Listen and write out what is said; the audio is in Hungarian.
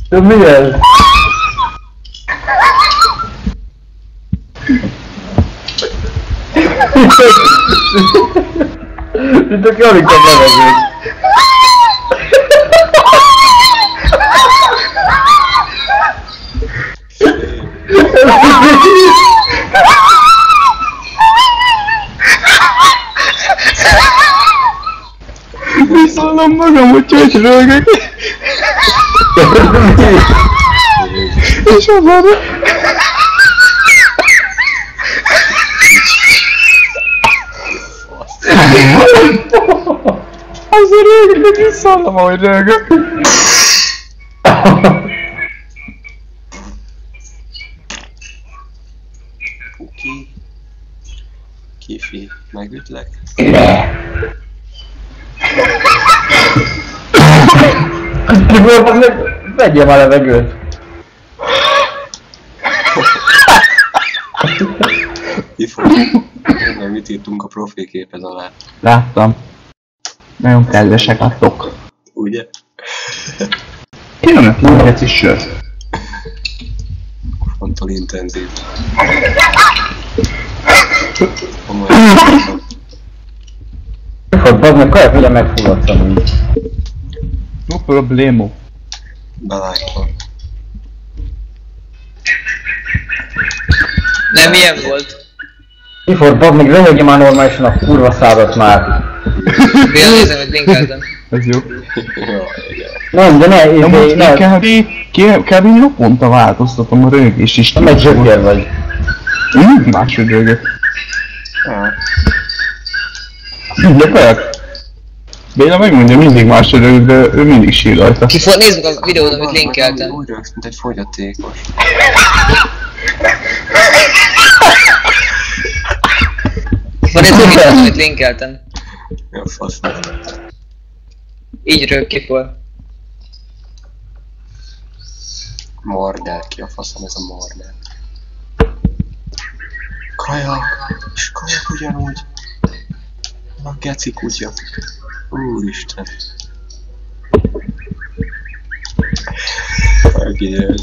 De mi ez? Mint aki alig a levegőt. Viszallom magam, hogy csöcsrölgök. És az van. Azért rögök, viszallom, ahogy rögök. Puki. Kifi, megütlek. Vegyél már levegőt! Ifo, nem mit írtunk a profilképed alá. Láttam. Nagyon kedvesek láttok. Ugye? Kérlek, nem egy is sör. Fontól intenzív. Hogy bazd meg, kajak, ugye megfulladtam így. No problemo. Belájtva. Nem ilyen volt. Kifor, bazd meg, röhögj már normálisan a kurva szádat már. Béla nézem, hogy linkeltem. Ez jó. Nem, de ne, Na most ne. kb. Naponta változtatom a rögést is. Nem egy zsökér vagy. Mindig máshogy rögök. De kajak. Béla megmondja, mindig máshogy rögök, de ő mindig sír rajta. Kifor, nézd meg a videót, amit linkeltem. Úgy rögsz, mint egy fogyatékos. Van egy új videót, amit linkeltem. Jó fasz. Így rög Kifor. Mordel, ki a faszom ez a mordel? Kajak! És kajak ugyanúgy. A geci kutya. Úristen. Megijel.